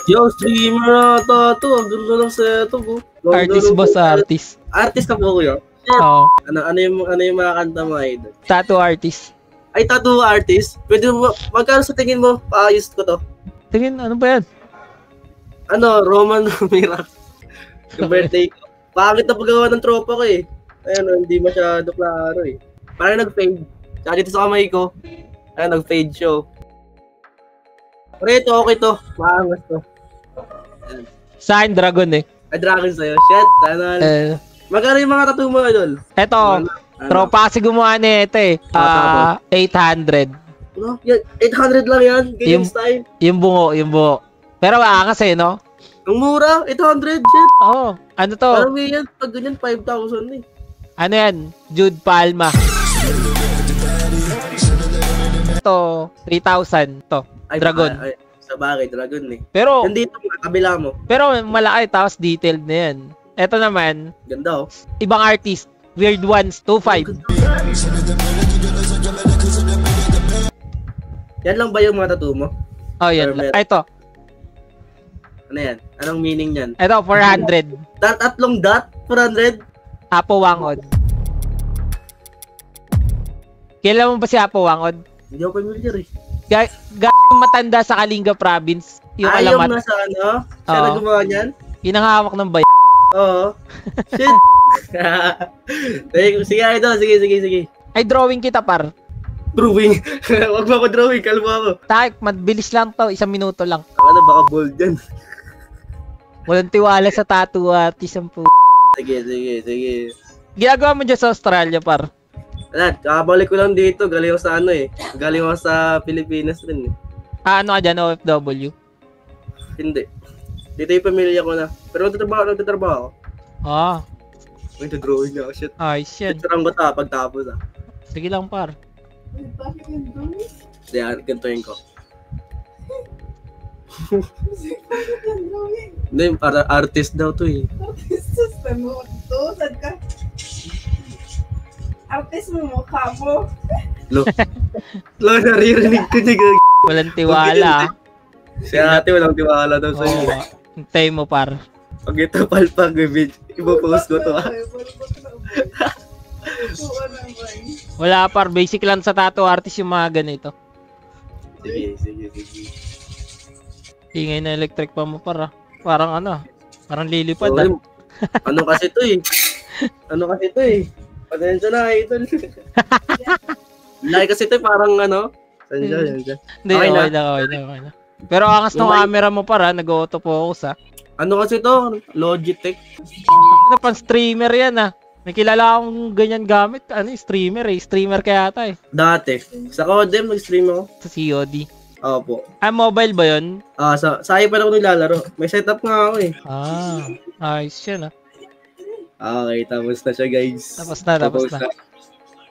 Yo, streamer na ito. Ang ganda ng setup, oh. Artist boss, artist. Artist ka po, kuya? Oo. Ano yung mga kanta mo, idol? Tattoo artist. Ay, tattoo artist? Pwede mo, magkano sa tingin mo, paayos ko to? Tingin, ano ba yan? Ano, Roman Ramirez. Yung birthday ko. Pangit na paggawa ng tropa ko eh. Ayun, hindi masyado klaro eh. Parang nag-fade. Tsaka dito sa kamay ko, ayun, nag-fade show. Pero ito, okay to. Maangas to. Sa akin, dragon eh. Ay, dragon sa'yo. Shit, tanal. Magkano yung mga tattoo mo, idol? Eto, tropa kasi gumawa ni ito eh. 800. Ano? 800 lang yan? Ganyan style? Yung bungo. Pero maangas eh, no? Ang mura, 800, shit. Oo. Ano to? Parang yan, pag ganyan, 5,000 eh. Ano yan? Jude Palma. Ito, 3,000 to. Ay, dragon. Ay, sa bagay, dragon eh. Pero, yan dito, kabila mo. Pero malaki, tapos detailed na yan. Ito naman, ganda oh. Ibang artist. Weird Ones, 2.5. Yan lang ba yung mga tattoo mo? Oh, yan. Ito. Ano yan? Anong meaning yan? Ito, 400. Tatlong dot? 400? Apo Wangod. Kailan mo ba si Apo Wangod? Hindi ako familiar eh. Matanda sa Kalinga Province. Yung alamat. Yung nasa ano? Siya na gumawa niyan? Yung hawak ng bay. Oo. Shit. Sige, idol. Sige. Ay, drawing kita, par. Drawing? Wag mo ako drawing. Kalma ako. Type, mabilis lang to. 1 minuto lang. Ano, baka bold yan. Walang tiwala sa tattoo artist ang po. Sige. Ginagawa mo dyan sa Australia, par. Kakabalik ko lang dito. Galing ako sa ano eh. Galing ako sa Pilipinas rin eh. Ano ka dyan, OFW? Hindi. Dito yung pamilya ko na. Pero nagtatrabaho ako. May drawing na ako. Shit. Ay, shit. Picturean ko ta pagtapos ah. Sige lang, par. Diyan, gantuin ko. Hindi, para artist daw to eh. Artist mo mukha mo. Lo, naririnig ko niya. Walang tiwala. Si ate walang tiwala daw sa'yo. Hintay mo, par. Pag ito palpag, ipopost ko to ah. Wala, par. Basic lang sa tattoo artist yung mga ganito. Sige. Ingay na electric pa mo, par. Parang ano, parang lilipad. Ano kasi to eh. Pasensya na, idol. Like kasi ito parang ano. Hindi, okay na. Pero angas ng camera mo, para nag-auto-focus Ano kasi to? Logitech. Ano pang streamer yan May kilala akong ganyan gamit. Ano yung streamer eh? Streamer kaya ata eh. Dati. Sa Codem, nag-stream ako. Sa COD. Opo. Mobile ba yun? Sa iPad ako naglalaro. May setup nga ako eh. Ayos yan Okay, tapos na siya guys. Tapos na.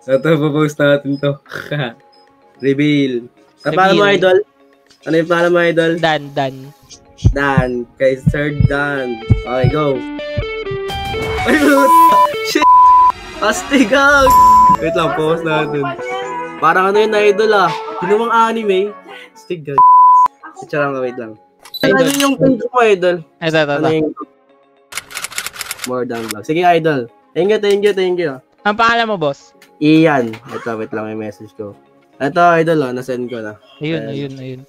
Ito, papost natin to. Reveal. Pangalan mo, idol? Ano yung pangalan mo, idol? Dan. Kay Sir Dan. Okay, go. Ay, shit! Astig out! Wait lang, pause natin. Parang ano yun, idol Pinumang anime. Astig out. Wait lang. Ano yung page mo, idol? Ito. More than vlog. Sige, idol. Thank you. Ang pangalan mo, boss? Ian. Ito, wait lang, may message ko. Ito, idol, nasend ko na. Ayun.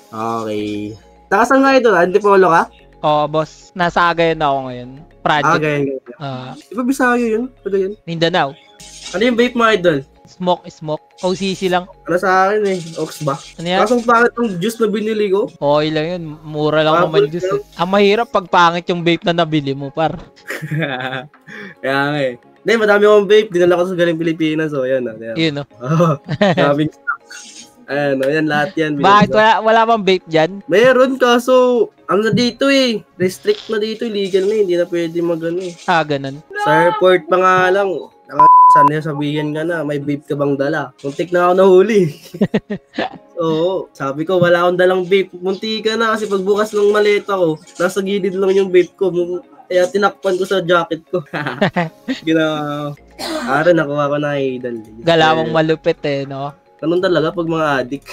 Okay. Takasan nga, idol, antipolo ka? Oo, boss. Nasa Agayan ako ngayon. Project. Agayan. Di ba Bisaya yun? Ano yun? Mindanao. Ano yung vape mo, idol? Smoke. OCC lang. Ano sa akin eh? Ox ba? Ano yan? Kasong pangit yung juice na binili ko. Okay lang yun. Mura lang naman juice Ang mahirap pag pangit yung vape na nabili mo, par. Kaya nga eh. Hindi, madami akong vape. Dinala ko sa galing Pilipinas. So, yan. Yun. Daming stock. Ayan, yan lahat yan. Bakit? Wala bang vape dyan? Meron, kaso ang na dito eh. Restrict na dito. Illegal na. Hindi na pwede mag-ano eh. Ganun. Sa airport pa nga lang. Sana yung sabihin ka na, may vape ka bang dala? Muntik na ako nahuli. Oo, sabi ko, wala akong dalang vape. Munti ka na kasi pagbukas ng maleta ko, nasa gilid lang yung vape ko. Kaya tinakpan ko sa jacket ko. Nakuha ko na idol. Galawang malupit no? Ganun talaga pag mga addict.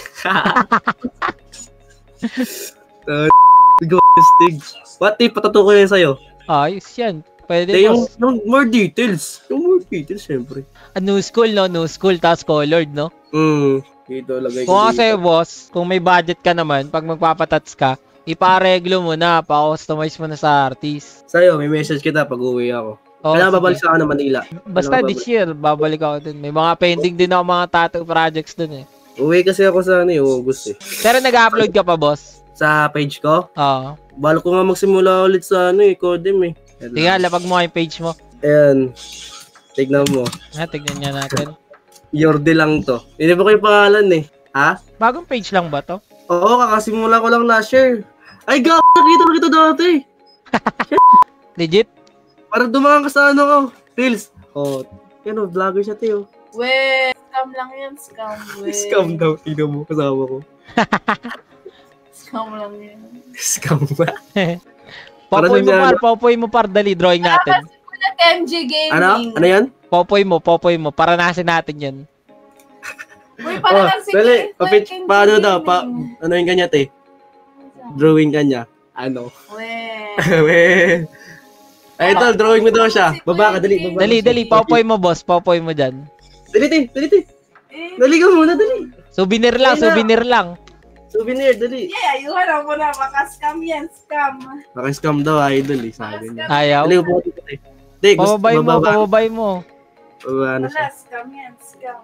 Stig. What if patato ko yan sa'yo? Ayos yan. Pwede Yung boss. more details. Yung more details, syempre. New school, no? New school, tapos colored, no? Dito, lagay ko Kung dito. kasi, boss, kung may budget ka naman, pag magpapatats ka, ipareglo mo na, pa-customize mo na sa artist. Sa'yo, may message kita pag uwi ako. Oh, Kailangan sige. babalik sa Manila. Basta Kailangan this year, babalik ako dun. May mga pending din ako mga tattoo projects dun eh. Uwi kasi ako sa August eh. Pero nag-upload ka pa, boss? Sa page ko, Oo. balo ko nga magsimula ulit sa Codem eh. Sige, lapag mo yung page mo. Ayan. Tignan mo. Tignan niya natin. Yordi lang to. Hindi ba ko yung pangalan eh? Ha? Bagong page lang ba to? Oo, kakasimula ko lang last year. Ay, nakita ko kita dati. Legit? Parang dumaan ka sa ko. Reels. Oh, yan o, vlogger siya tayo. We, scam lang yan, scam. We. Scam daw, tignan mo, kasama ko. Scam lang yan. Scam ba? Popoy mo Para par, popoy mo par, dali, drawing natin. Ulit MG Gaming. Ano yan? Popoy mo, paranasin natin yan. Uy, para lang si dali, Ken paano daw, Gaming. ano yung kanya, te? Drawing kanya. Ano? We. We. Ay, ito, drawing mo daw siya. Baba ka, dali, baba. Dali, popoy mo, boss, popoy mo dyan. Dali, te. Dali ka muna, dali. Souvenir lang, Ayun na. souvenir lang. Souvenir, dali. Yeah, ayuhan mo na. Baka scam yan, scam. Naka-scam daw, idol eh, sabi niya. Ayaw. Dali, upo dito, te. Te, gusto, Pababay mo, bababa. pababay mo. Baba na siya. Wala, scam yan, scam.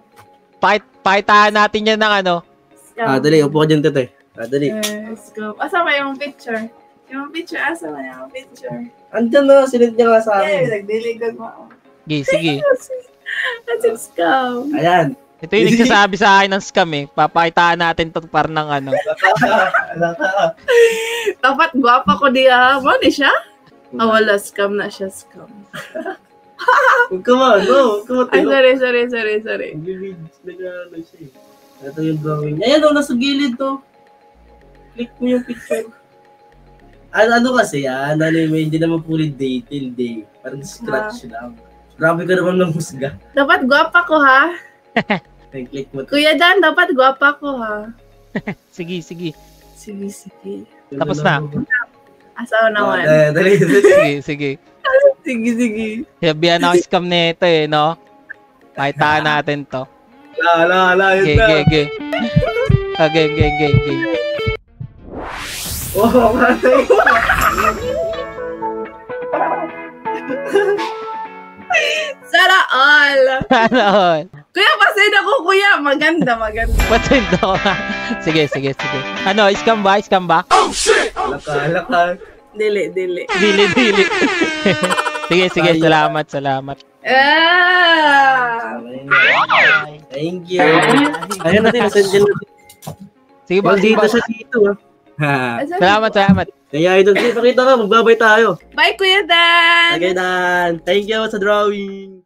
Pakitaan natin yan ng ano. Scam. Dali, upo ka dyan, te. Dali. Scam. Asa ba yung picture? Yung picture, asa ba yung picture? Andyan na, sinit niya nga sa Yeah, akin. nagdiligod mo. Sige. That's a scam. Ayan. Ito yung nagsasabi sa akin ng scam eh. Papakitaan natin to par ng ano. Dapat gwapa ko diya. Mali siya? Wala, scam na siya, scam. Huwag ka ma, no? Huwag ka ma, Ay, sorry. Nag-ano siya eh. Ito yung drawing. Ayan o, nasa gilid to. Click mo yung picture. Ano kasi yan? Hindi naman fully detailed eh. Parang scratch lang. Grabe ka naman ng husga. Dapat gwapa ko, ha? Click mo. Kuya Dan, dapat gwapa ko, ha? Sige. Sige. Tapos na. Asaw naman. Dali. Sige. Sige. Sabihan ako scam nito eh, no? Pakitaan natin to. La, yun na. Okay. Oo, katay. Sana all. Ano? Kuya, pasin ako, kuya. Maganda. Patint ako. Sige. Ano, scam ba? Laka. Dili. Dili. Sige, salamat. Thank you. Ayun natin, nasend dyan natin. Sige ba? Dito siya dito ah. Salamat. Kaya idol, pakita ka, magbabay tayo. Bye, Kuya Dan. Okay, Dan. Thank you sa drawing.